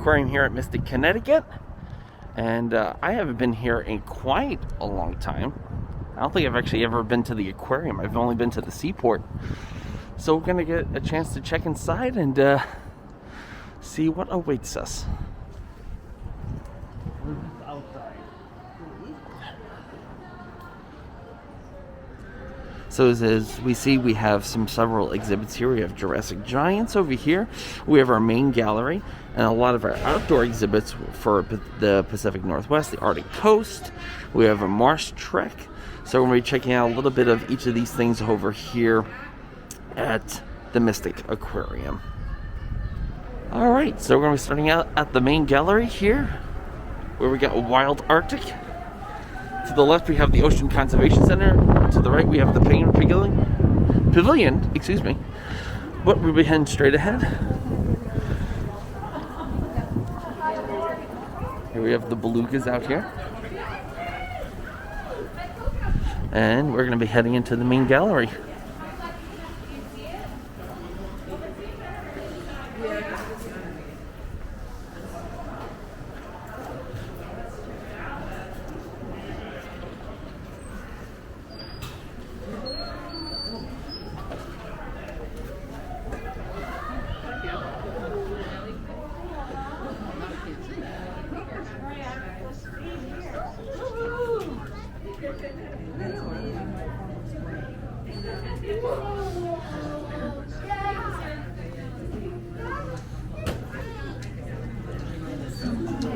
Aquarium here at Mystic, Connecticut. And I haven't been here in quite a long time. I don't think I've actually ever been to the aquarium. I've only been to the seaport. So we're going to get a chance to check inside and see what awaits us. So as we see, we have several exhibits here. We have Jurassic Giants over here. We have our main gallery and a lot of our outdoor exhibits for the Pacific Northwest, the Arctic coast. We have a marsh trek. So we're going to be checking out a little bit of each of these things over here at the Mystic Aquarium. All right, so we're going to be starting out at the main gallery here, where we got a wild Arctic. To the left, we have the Ocean Conservation Center. To the right, we have the Penguin Pavilion, excuse me. But we'll be heading straight ahead. Here we have the belugas out here. And we're going to be heading into the main gallery.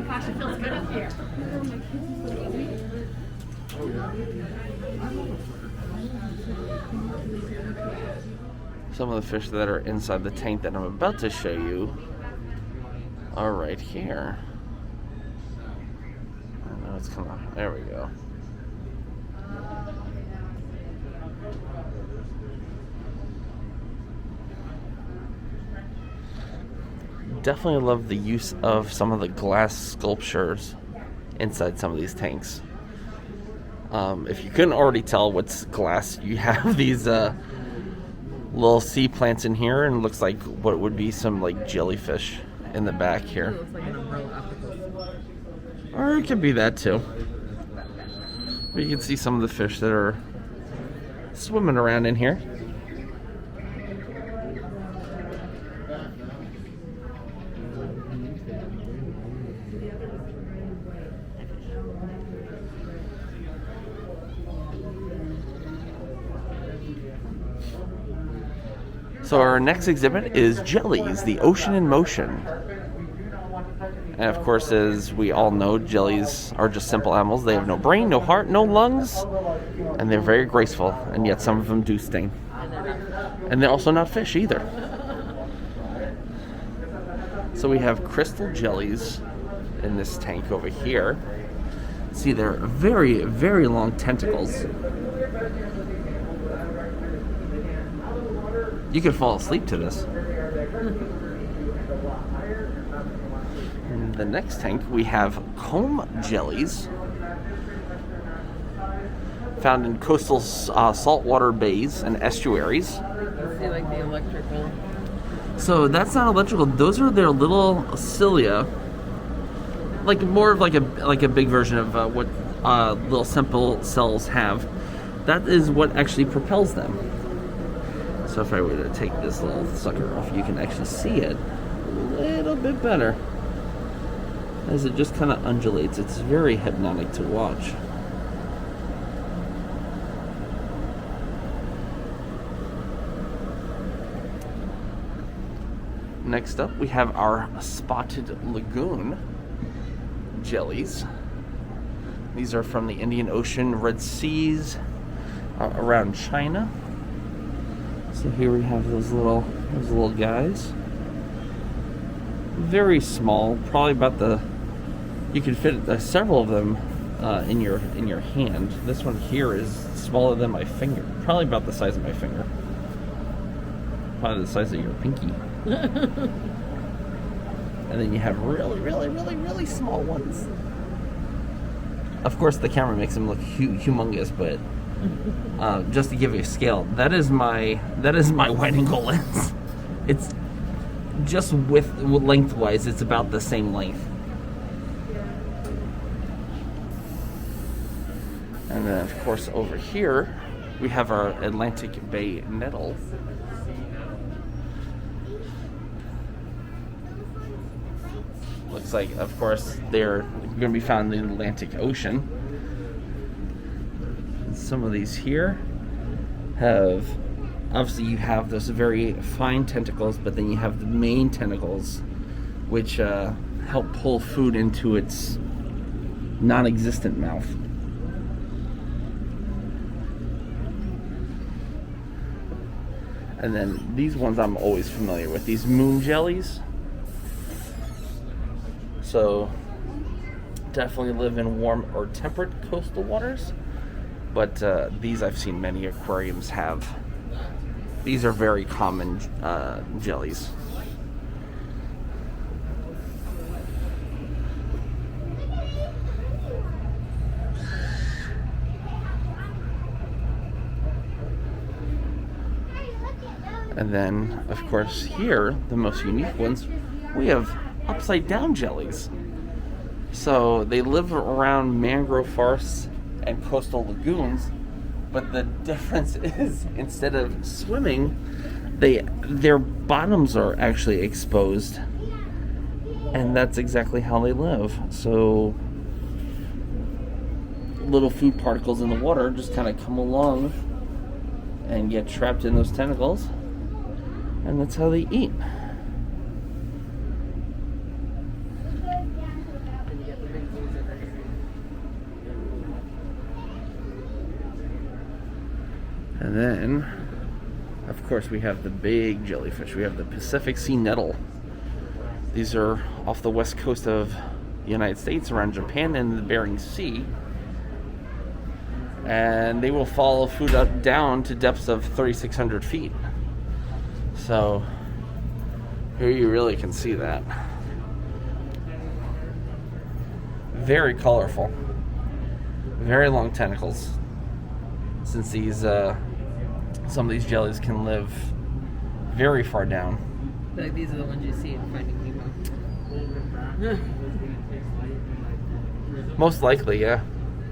Gosh, it feels good up here. Some of the fish that are inside the tank that I'm about to show you are right here. I know it's coming on. There we go. Definitely love the use of some of the glass sculptures inside some of these tanks. If you couldn't already tell what's glass, you have these little sea plants in here, and it looks like what would be some like jellyfish in the back here. It looks like an umbrella. Or it could be that too. But you can see some of the fish that are swimming around in here. So our next exhibit is jellies, the ocean in motion. And of course, as we all know, jellies are just simple animals. They have no brain, no heart, no lungs, and they're very graceful, and yet some of them do sting. And they're also not fish either. So we have crystal jellies in this tank over here. See, they're very, very long tentacles. You could fall asleep to this. In the next tank, we have comb jellies, found in coastal saltwater bays and estuaries. I see like the electrical. So that's not electrical. Those are their little cilia, like more of like a big version of what little simple cells have. That is what actually propels them. So if I were to take this little sucker off, you can actually see it a little bit better as it just kind of undulates. It's very hypnotic to watch. Next up, we have our spotted lagoon jellies. These are from the Indian Ocean, Red Seas, around China. So here we have those little guys. Very small, probably about you can fit several of them in your hand. This one here is smaller than my finger, probably about the size of my finger. Probably the size of your pinky. And then you have really, really, really, really small ones. Of course, the camera makes them look humongous, but just to give you a scale, that is my wide angle lens. It's just lengthwise, it's about the same length. And then, of course, over here, we have our Atlantic Bay nettle. Looks like, of course, they're going to be found in the Atlantic Ocean. And some of these here have, obviously you have those very fine tentacles, but then you have the main tentacles, which help pull food into its non-existent mouth. And then these ones I'm always familiar with, these moon jellies. So definitely live in warm or temperate coastal waters, but these I've seen many aquariums have. These are very common jellies. And then, of course, here, the most unique ones, we have upside down jellies. So they live around mangrove forests and coastal lagoons, but the difference is instead of swimming, their bottoms are actually exposed, and that's exactly how they live. So little food particles in the water just kind of come along and get trapped in those tentacles, and that's how they eat. And then, of course, we have the big jellyfish. We have the Pacific Sea nettle. These are off the west coast of the United States, around Japan and the Bering Sea. And they will follow food down to depths of 3,600 feet. So, here you really can see that. Very colorful. Very long tentacles. Since these, some of these jellies can live very far down. Like these are the ones you see in Finding Nemo. Most likely, yeah.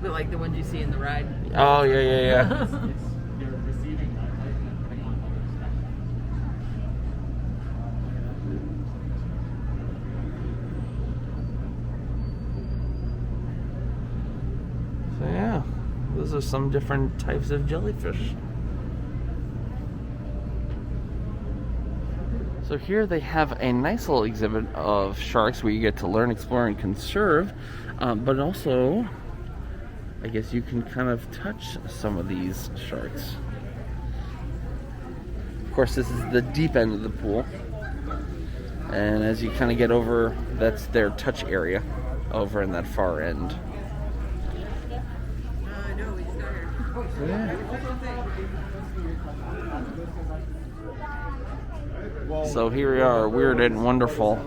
But like the ones you see in the ride. Oh, yeah. So yeah, those are some different types of jellyfish. So here they have a nice little exhibit of sharks where you get to learn, explore, and conserve, but also, I guess you can kind of touch some of these sharks. Of course, this is the deep end of the pool, and as you kind of get over, that's their touch area over in that far end. So here we are, weird and wonderful.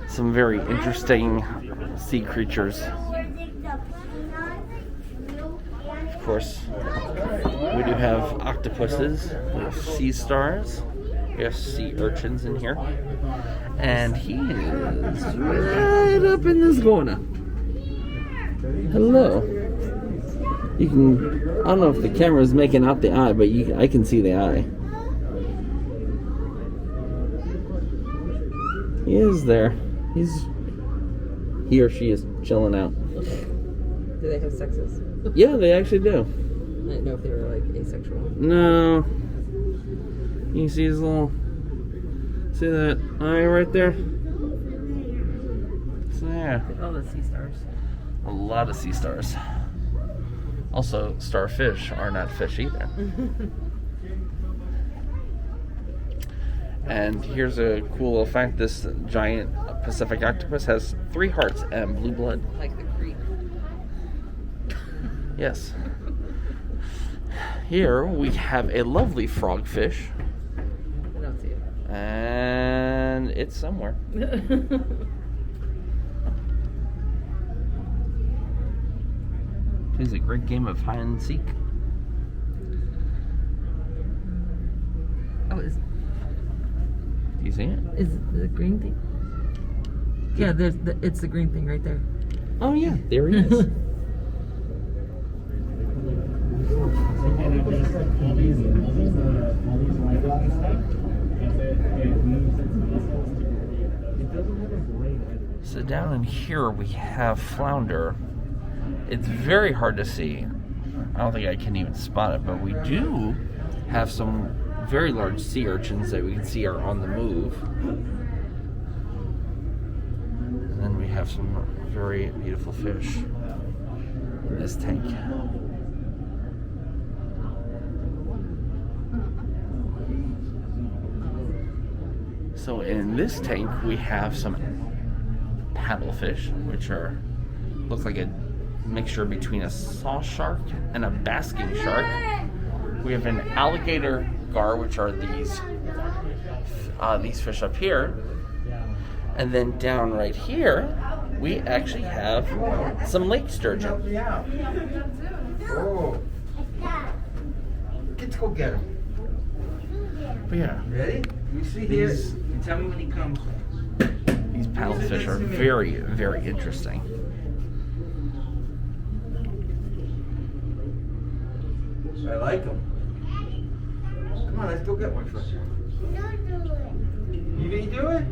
Some very interesting sea creatures. Of course, we do have octopuses, we have sea stars, we have sea urchins in here. And he is right up in this corner. Hello. You can, I don't know if the camera is making out the eye, but I can see the eye. He is there. He or she is chilling out. Do they have sexes? Yeah, they actually do. I didn't know if they were like asexual. No. You can see his little, see that eye right there? So yeah. All the sea stars. A lot of sea stars. Also, starfish are not fish either. And here's a cool little fact. This giant Pacific octopus has 3 hearts and blue blood. Like the creek. Yes. Here we have a lovely frogfish. I don't see it. And it's somewhere. It's a great game of hide and seek. Oh, Do you see it? Is it the green thing? Yeah, it's the green thing right there. Oh yeah, there he is. So down in here we have flounder. It's very hard to see. I don't think I can even spot it, but we do have some very large sea urchins that we can see are on the move. And then we have some very beautiful fish in this tank. So in this tank we have some paddlefish, which look like a mixture between a saw shark and a basking shark. We have an alligator gar, which are these fish up here, and then down right here we actually have some lake sturgeon. Oh, let's go get him. But yeah, Ready? You see here. Tell me when he comes. these paddlefish are very, very interesting. I like them. Come on, let's go get one first. Don't do it. You gonna do it?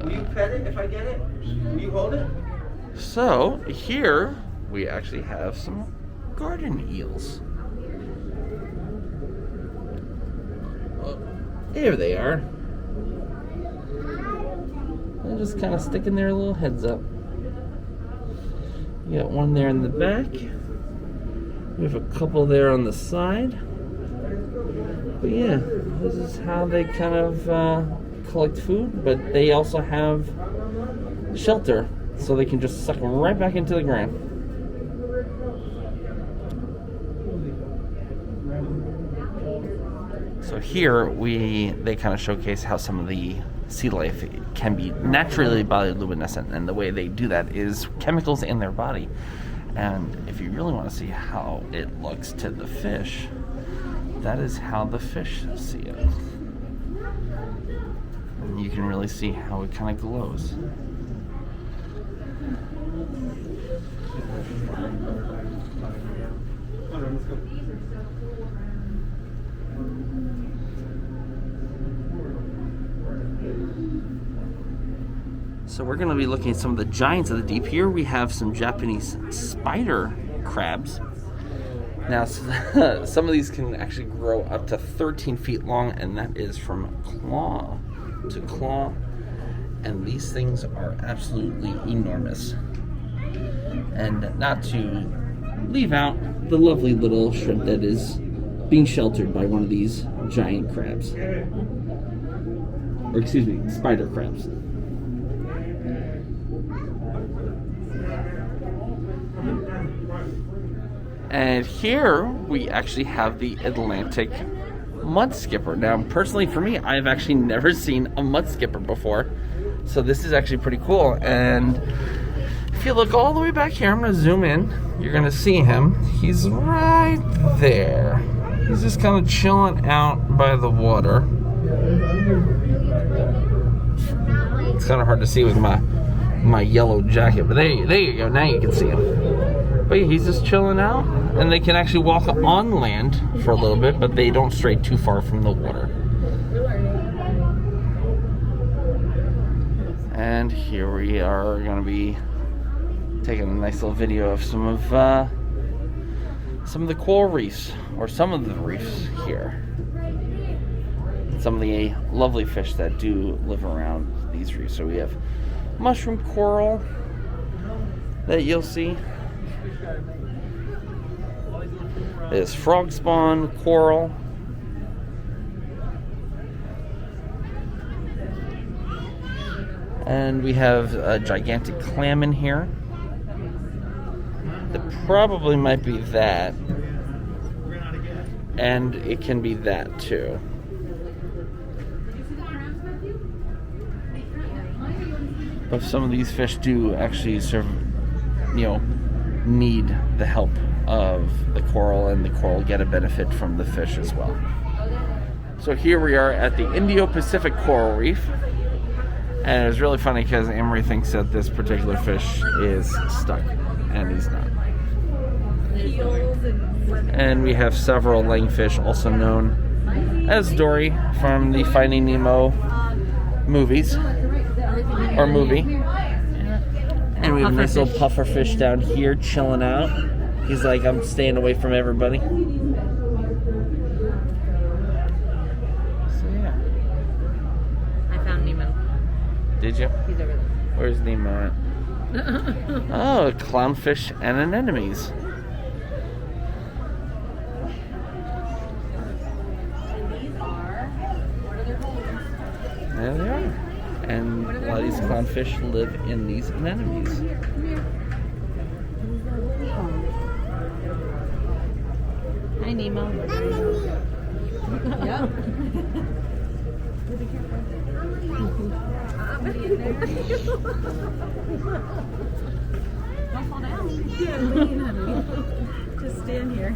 Will you pet it if I get it? Will you hold it? So here we actually have some garden eels. There they are. They're just kind of sticking their little heads up. You got one there in the back. We have a couple there on the side. But yeah, this is how they kind of collect food, but they also have shelter, so they can just suck right back into the ground. So here they kind of showcase how some of the sea life can be naturally bioluminescent, and the way they do that is chemicals in their body. And if you really want to see how it looks to the fish, that is how the fish see it. And you can really see how it kind of glows. So we're going to be looking at some of the giants of the deep. Here we have some Japanese spider crabs. Now, some of these can actually grow up to 13 feet long, and that is from claw to claw. And these things are absolutely enormous. And not to leave out the lovely little shrimp that is being sheltered by one of these giant crabs. Or excuse me, spider crabs. And here we actually have the Atlantic mud skipper. Now, personally for me, I've actually never seen a mud skipper before. So this is actually pretty cool. And if you look all the way back here, I'm going to zoom in. You're going to see him. He's right there. He's just kind of chilling out by the water. It's kind of hard to see with my yellow jacket, but there you go. Now you can see him. But yeah, he's just chilling out, and they can actually walk on land for a little bit, but they don't stray too far from the water. And here we are going to be taking a nice little video of some of the coral reefs, or some of the reefs here. Some of the lovely fish that do live around these reefs. So we have mushroom coral that you'll see. There's frog spawn coral. And we have a gigantic clam in here. That probably might be that. And it can be that too. But some of these fish do actually need the help of the coral, and the coral get a benefit from the fish as well. So here we are at the Indo-Pacific Coral Reef. And it was really funny because Amory thinks that this particular fish is stuck, and he's not. And we have several lionfish, also known as Dory from the Finding Nemo movies, or movie. And we have a nice little pufferfish down here chilling out. He's like, I'm staying away from everybody. So yeah. I found Nemo. Did you? He's over there. Where's Nemo at? Oh, clownfish and anemones. There they are. And a lot of these clownfish live in these anemones. Hi, Nemo. Yeah. Don't fall down. Just stand here.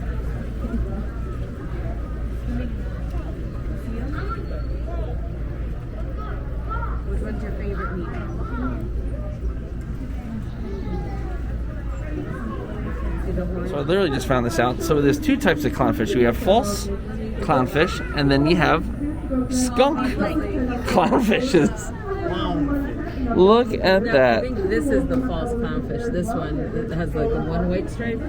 Which one's your favorite meat? So I literally just found this out. So there's two types of clownfish. We have false clownfish, and then you have skunk clownfishes. Look at No, I that. think this is the false clownfish. This one that has like the one white stripe.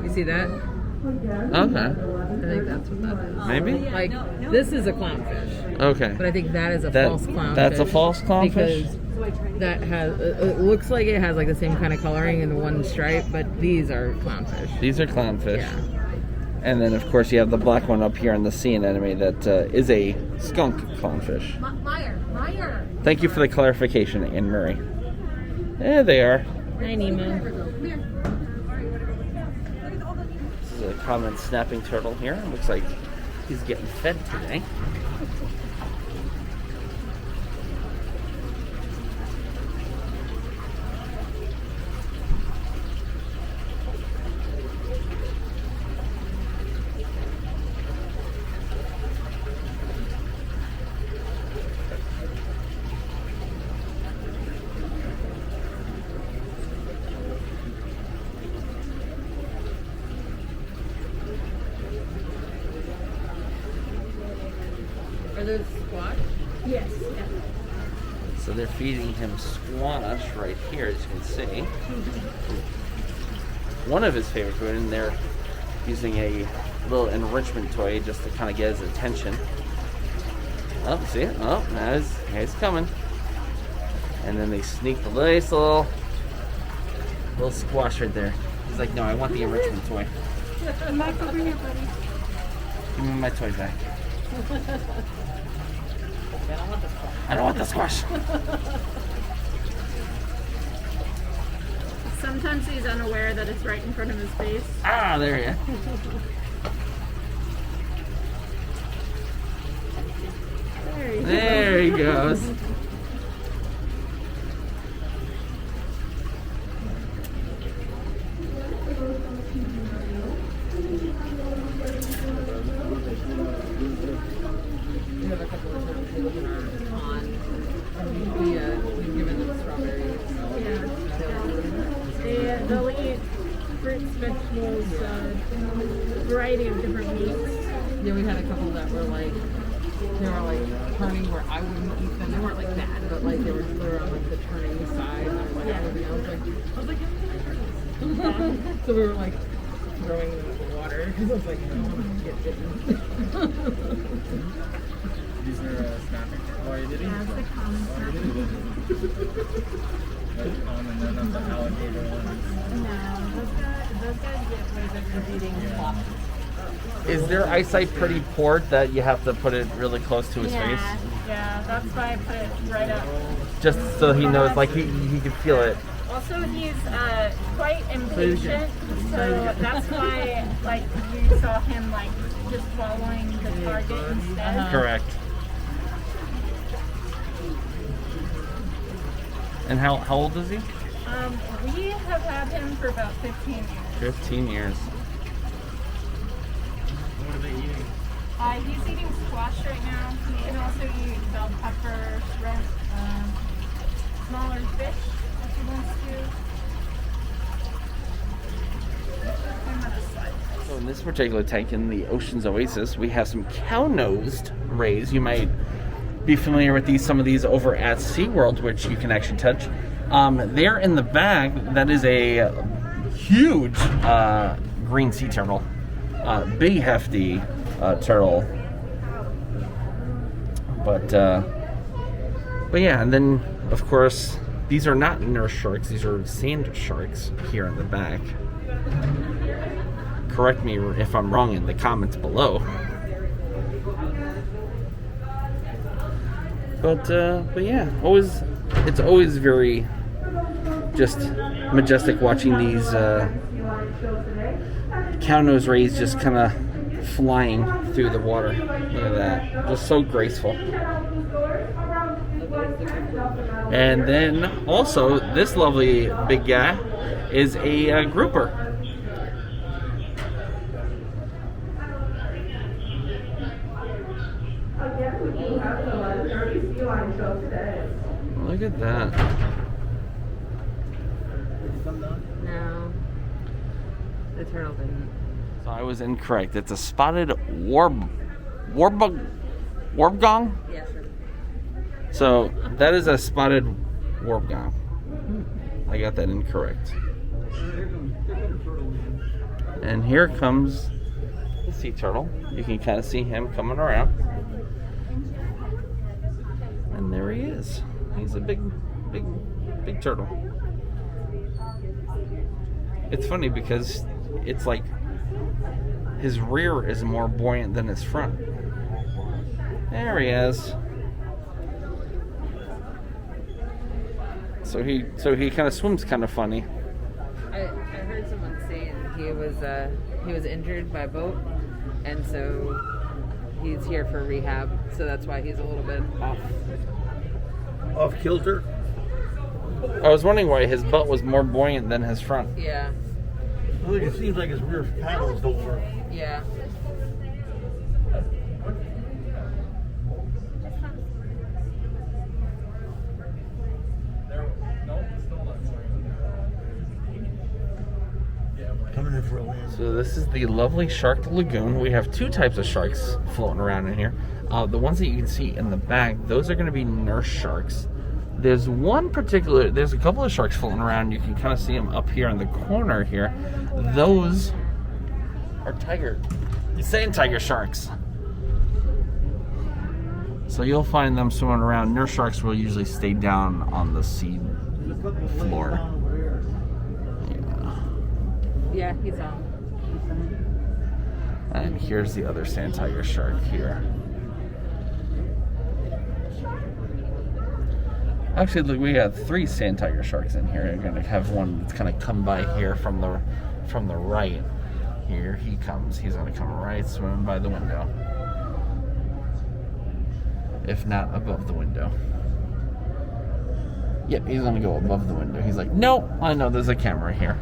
You see that? Okay. I think that's what that is. Maybe? Like, this is a clownfish. Okay. But I think that is a That- false clownfish. that's a false clownfish? Because that has, it looks like it has like the same kind of coloring in the one stripe, but these are clownfish. These are clownfish. Yeah. And then, of course, you have the black one up here in the sea anemone that is a skunk clownfish. Meyer. Thank you for the clarification, Anne Murray. There they are. Hi, Nemo. This is a common snapping turtle here. Looks like he's getting fed today. Are those squash? Yes. So they're feeding him squash right here, as you can see. One of his favorite food, and they're using a little enrichment toy just to kind of get his attention. Oh, see it? Oh, now he's coming. And then they sneak the nice little squash right there. He's like, no, I want the enrichment toy. Come back over here, buddy. Give me my toy back. I don't want the squash. I don't want the squash. Sometimes he's unaware that it's right in front of his face. Ah, there you go. There he goes. We have a couple of turtles who live in our pond. We've given them strawberries. They'll eat fruits, vegetables, variety of different meats. Yeah, we had a couple that were like, they were like turning where I wouldn't eat them. They weren't like bad, but like they were on like the turning side. And I was like, I was like, so we were like throwing them in the water because I was like, I don't want to get bitten. These are snapping. Oh, you did it? That's the common That's common, they're not the alligator ones. No, those guys get way good for eating slop. Is their eyesight pretty poor that you have to put it really close to his face? Yeah, that's why I put it right up. Just so he knows, like he can feel it. Also, he's quite impatient, so that's why, like, you saw him, like, just following the target instead. Correct. And how old is he? We have had him for about 15 years. 15 years. What are they eating? He's eating squash right now. You can also eat bell pepper, shrimp, smaller fish if he wants to. So in this particular tank in the Ocean's Oasis, we have some cow-nosed rays. You might be familiar with these, some of these over at SeaWorld, which you can actually touch. There in the back, that is a huge green sea turtle. Big, hefty turtle. But yeah, and then, of course, these are not nurse sharks. These are sand sharks here in the back. Correct me if I'm wrong in the comments below. But yeah, it's always very just majestic watching these cow-nosed rays just kind of flying through the water. Look at that, just so graceful. And then also this lovely big guy is a grouper. Look at that. No. The turtle didn't. So I was incorrect. It's a spotted warbgong. Yes. So that is a spotted warbgong. I got that incorrect. And here comes the sea turtle. You can kind of see him coming around. And there he is. He's a big turtle. It's funny because it's like his rear is more buoyant than his front. There he is. So he kind of swims kind of funny. I heard someone saying he was injured by a boat, and so he's here for rehab. So that's why he's a little bit Off kilter? I was wondering why his butt was more buoyant than his front. Yeah. I think it seems like his rear paddles don't work. Yeah. Coming in for a land. So this is the lovely shark lagoon. We have two types of sharks floating around in here. The ones that you can see in the back, those are going to be nurse sharks. There's a couple of sharks floating around. You can kind of see them up here in the corner here. Those are sand tiger sharks. So you'll find them swimming around. Nurse sharks will usually stay down on the sea floor. Yeah, he's on. And here's the other sand tiger shark here. Actually, look, we got 3 sand tiger sharks in here. We're gonna have one that's kind of come by here from the right. Here he comes. He's gonna come right swimming by the window, if not above the window. Yep, he's gonna go above the window. He's like, no, I know there's a camera here.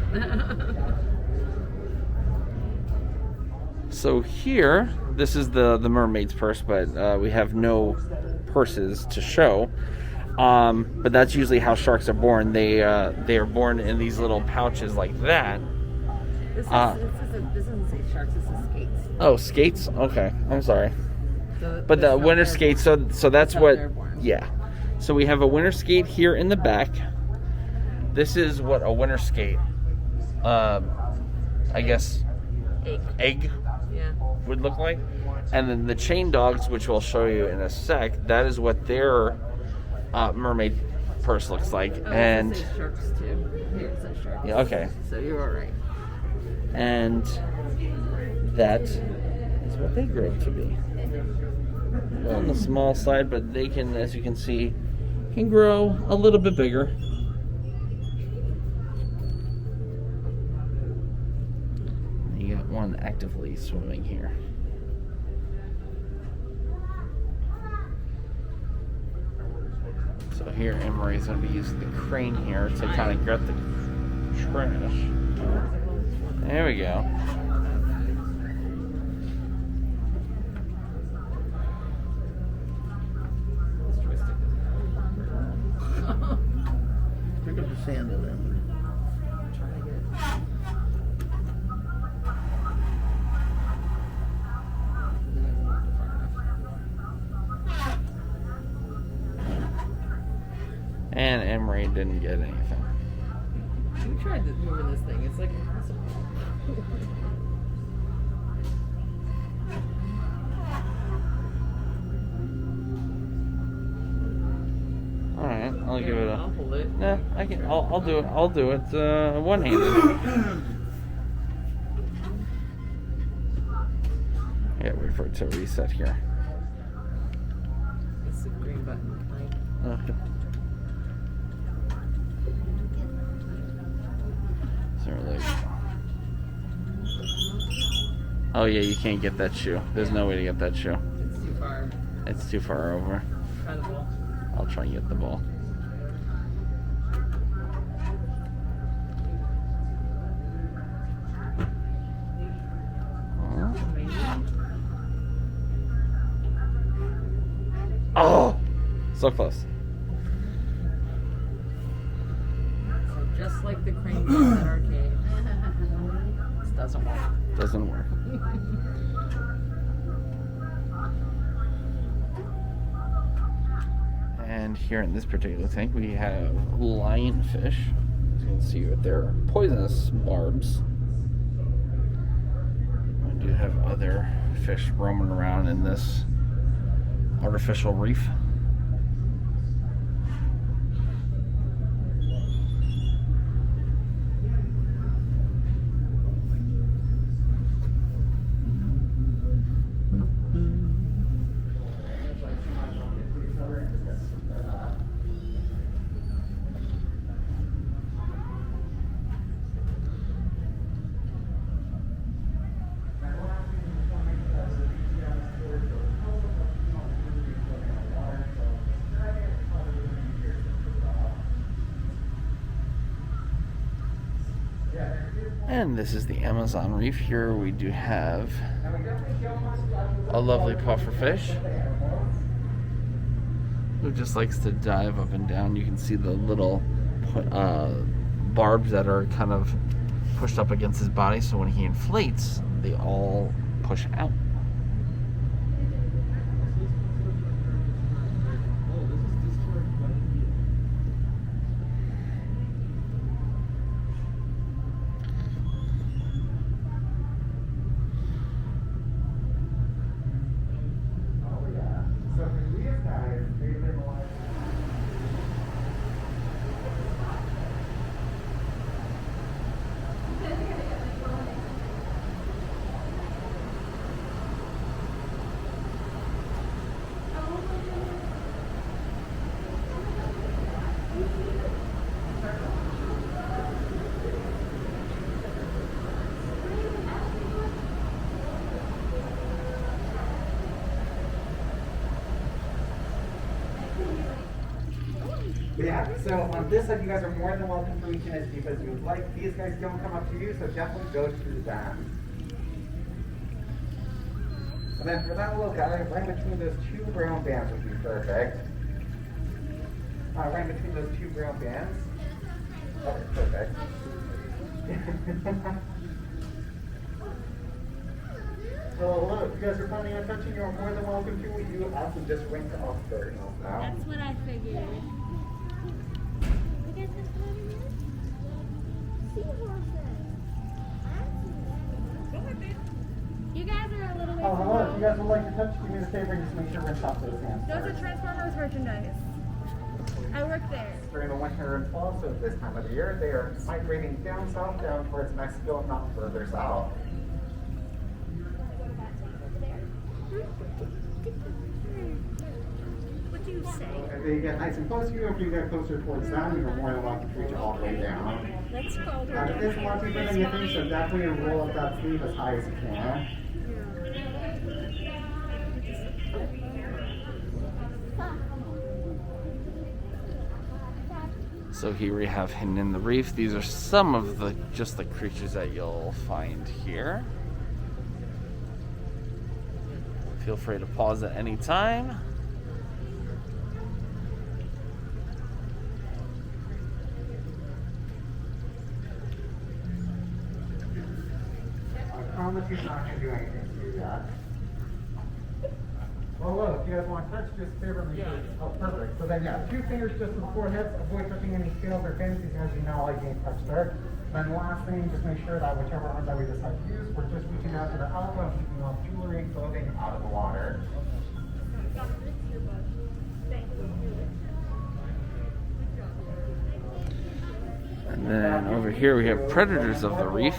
So here, this is the mermaid's purse, but we have no purses to show. But that's usually how sharks are born. They are born in these little pouches like that. This doesn't say sharks. This is skates. Oh, skates? Okay, I'm sorry. So But the winter skate, so that's what, they're born. yeah. So we have a winter skate here in the back. This is what a winter skate, I guess, egg Yeah. would look like. And then the chain dogs, which we'll show you in a sec, that is what their mermaid purse looks like. Oh, And it says sharks too. Here it says sharks. yeah, okay. So you were right. And that is what they grow to be. On the small side, but they can, as you can see, can grow a little bit bigger. You got one actively swimming here. So here Emery's going to be using the crane here to kind of get the trash. There we go. fan to them. I'm trying to get. And Emery didn't get anything. We tried moving this thing. It's like impossible. All right, I'll give it a. I'll hold it. Nah, I can. I'll do it. I'll do it. One-handed. Yeah, wait for it to reset here. It's the green button. Okay. Is there like... Oh yeah, you can't get that shoe. There's no way to get that shoe. It's too far. It's too far over. Try the ball. I'll try and get the ball. Oh, so close. So just like the crane games at arcade. This doesn't work. Doesn't work. And here in this particular tank, we have lionfish. As you can see with their poisonous barbs. We do have other fish roaming around in this artificial reef. And this is the Amazon Reef. Here we do have a lovely pufferfish who just likes to dive up and down. You can see the little barbs that are kind of pushed up against his body, so when he inflates, they all push out. Yeah, so on this side, you guys are more than welcome to reach in as deep as you would like. These guys don't come up to you, so definitely go to them. And then for that little guy, right between those two brown bands would be perfect. Right between those two brown bands. Okay, perfect. So look, if you guys are planning on touching, you're more than welcome to. We do also just rinse off the nails now. That's what I figured. You guys have fun in here? Seahorses. You guys are a little bit. Oh, hello. If you guys would like to touch, do me the favor and just make sure to rinse off those hands. Those are Transformers merchandise. I work there. During the winter and fall, so this time of the year, they are migrating down south, down towards Mexico, if not further south. What do you say? If they get nice and close to you, if you get closer towards them, you're more than welcome to reach all the way down. Let's call Now, if this wants you than you think, so definitely roll up that sleeve as high as you can. So here we have hidden in the reef. These are some of the just the creatures that you'll find here. Feel free to pause at any time. promise he's not going to do anything to you yet. Well, look, if you guys want to touch, just favor me. Oh, perfect. So then, yeah, 2 fingers just on the forehead. Avoid touching any scales or fins because you know like being touched there. Then the last thing, just make sure that whichever arm that we decide to use, we're just reaching out to the elbow and keeping off jewelry, clothing out of the water. And then over here we have predators of the reef.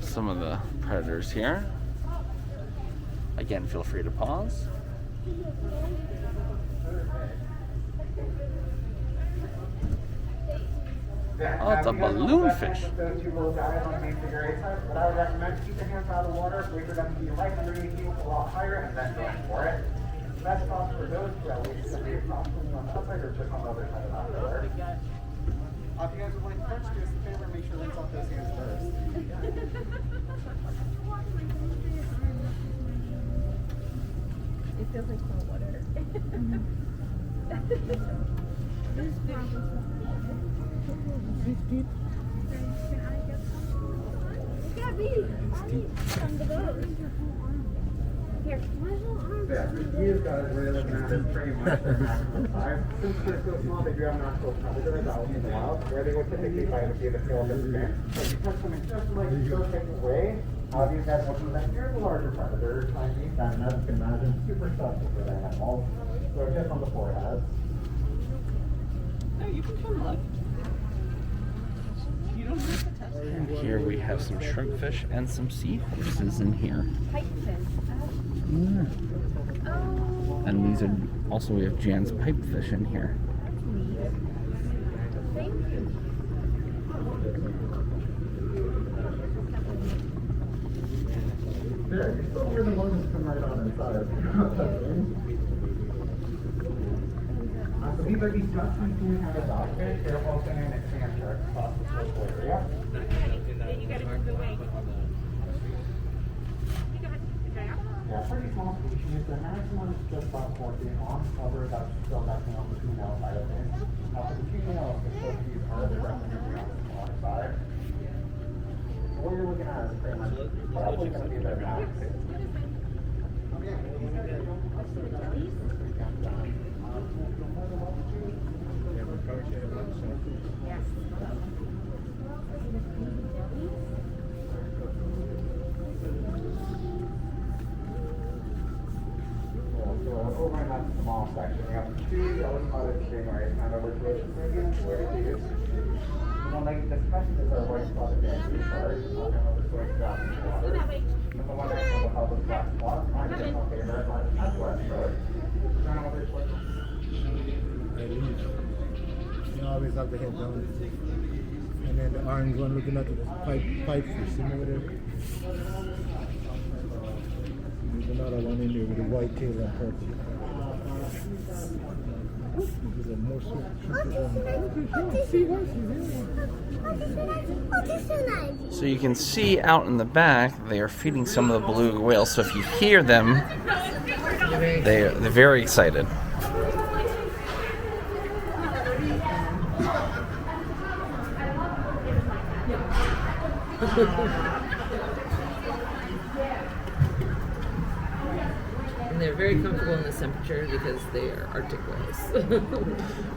Some of the predators here. Again, feel free to pause. Oh, it's a balloon fish. Those 2 little guys on the main figure 8 side. What I would recommend, keep your hands out of the water, wait for them to be right underneath you, a lot higher, and then go for it. Best spots for those 2 at least should be across from you on the outside or just on the other side of that water. If you guys would like to touch, do us a favor, make sure to rinse off those hands first. It feels like cold water. Yeah, these guys we're looking at is pretty much their maximum size. Since they're so small, they do have natural predators out in the wild, where they would typically try to be the tail of their fin. So if you touch them and just like go take away, these guys will come back. Here's a larger predator, tiny, that as you can imagine, super special for the animals. So just on the forehead. No, you can come look. You don't have to touch it. And here we have some shrimp fish and some seahorses in here. And these are also, we have Jan's pipefish in here. There, you still hear the lungs come right on inside. So these are these just between kind of dogfish. They're also in a sand shark across the coastal area. You gotta move away. Yeah, pretty small species. The maximum is just about 4 feet long. However, that's still definitely on the female side of things. For the females, the species are definitely on the smaller side. So what you're looking at is pretty much probably going to be their max. Over in that small section, we have 2 yellow-spotted stingrays kind of which was where it is. One like this question is our white-spotted bamboo shark, kind of the sort of drop in the water. And the one next to the hub of black spot, mine is my favorite, but that's west road. You always have the head down. And then the orange one looking at the pipe fish, you know what it is? There's another one in there with a white tail and purple. There's a mushroom. So you can see out in the back, they are feeding some of the beluga whales. So if you hear them, they're very excited. And they're very comfortable in this temperature because they are Arctic whales.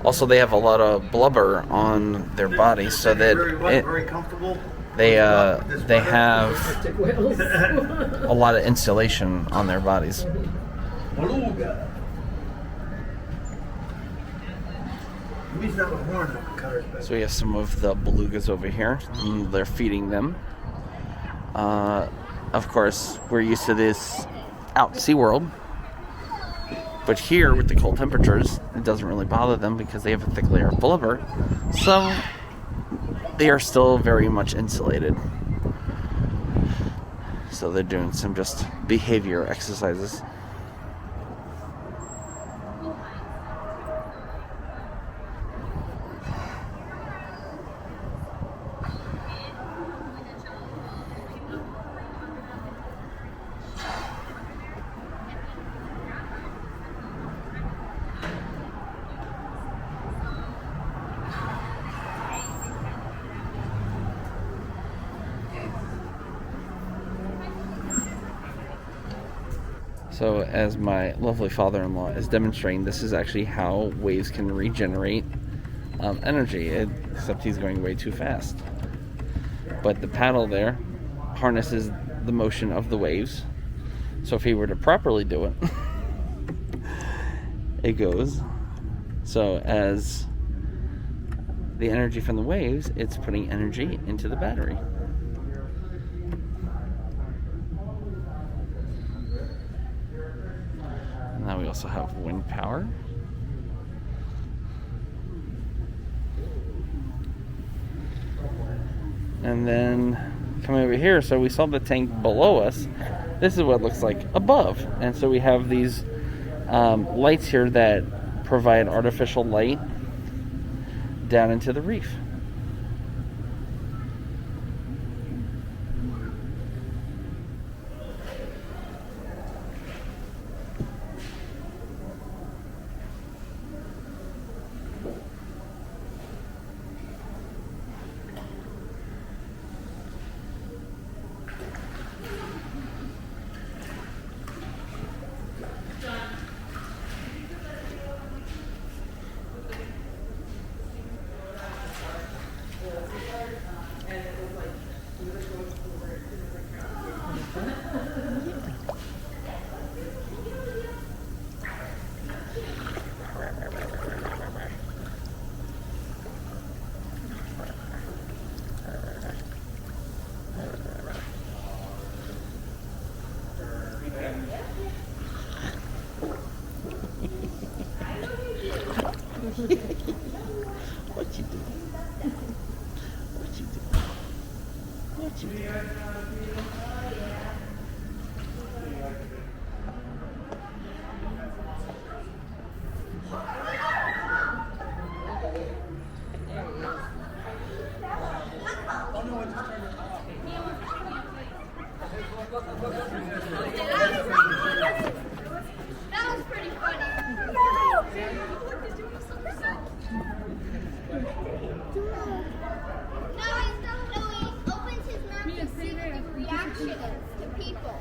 Also, they have a lot of blubber on their bodies, so that very comfortable. they have Arctic whales. a lot of insulation on their bodies. Beluga. We used to have a horn that would cut us back. So we have some of the belugas over here, and they're feeding them. Of course, we're used to this out in SeaWorld, but here with the cold temperatures, it doesn't really bother them because they have a thick layer of blubber, so they are still very much insulated. So they're doing some just behavior exercises. So as my lovely father-in-law is demonstrating, this is actually how waves can regenerate energy, except he's going way too fast. But the paddle there harnesses the motion of the waves. So if he were to properly do it, it goes. So as the energy from the waves, it's putting energy into the battery. And now we also have wind power. And then coming over here, so we saw the tank below us. This is what it looks like above. And so we have these lights here that provide artificial light down into the reef. What you do? What you do? What you do? That was pretty funny. No, he opens his mouth to see what the reaction is to people.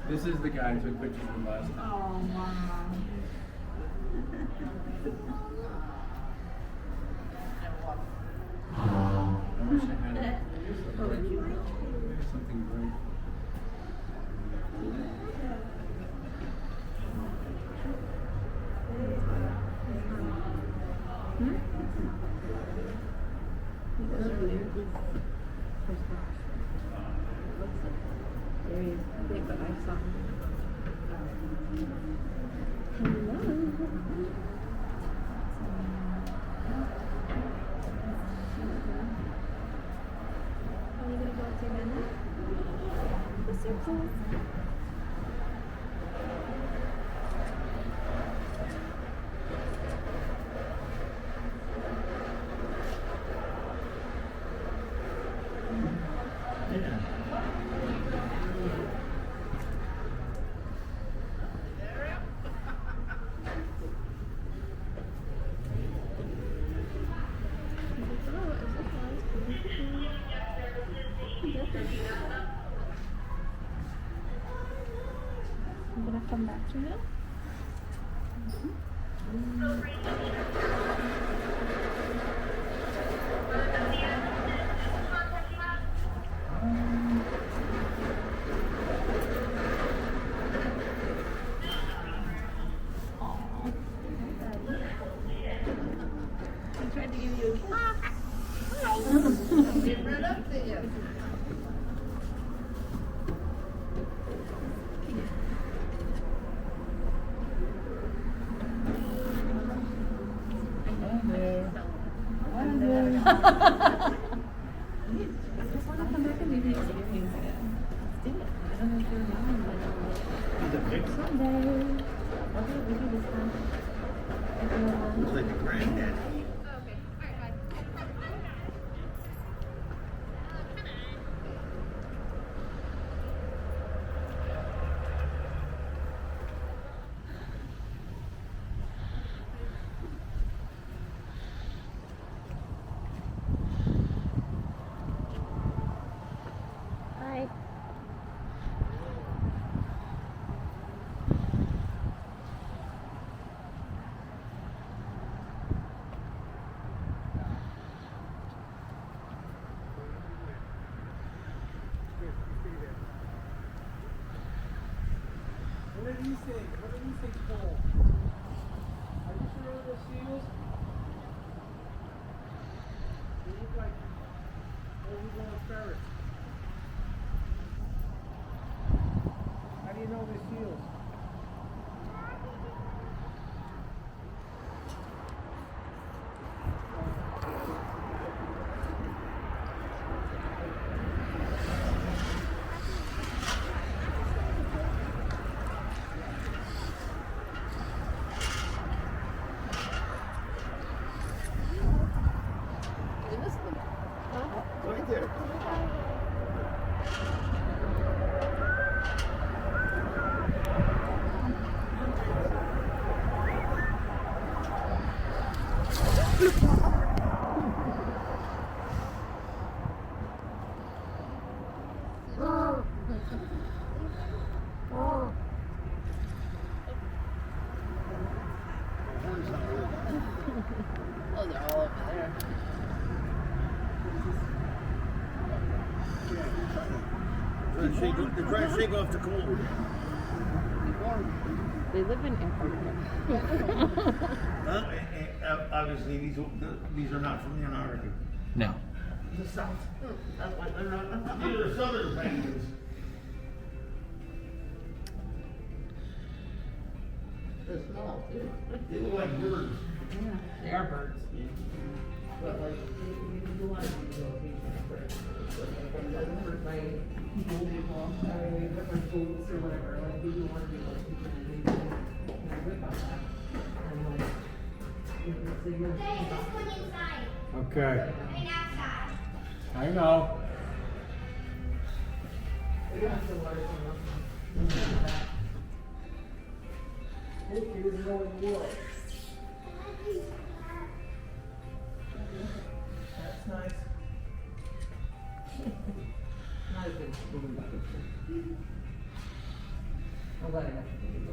This is the guy who took pictures from last time. Oh, Mom. I wish I had something great. I'm gonna come back to you. I tried to give you a kiss. Get right up there. The picture. Someday. Looks like a granddad. Bye. What do you think? What do you think, Paul? Are you sure of the seals? They look like overgrown ferrets. How do you know they're seals? Right there. Oh, they're all over there. They're trying to shake off the cold. They live in Antarctica. Obviously, these are not from Antarctica. No. The south. That's why they're not. These are southern penguins. They're small too. They look like birds. Yeah, they are birds. But like, you want to be location first. By people who walk by different boats or whatever. Like, we do want to be like people who maybe can whip on that. And like, so you're Hey, just going inside. Okay. Right outside. I know. we don't have to water from them. Here's going wood. That's nice. Not as good as beluga. I'm glad I got the beluga.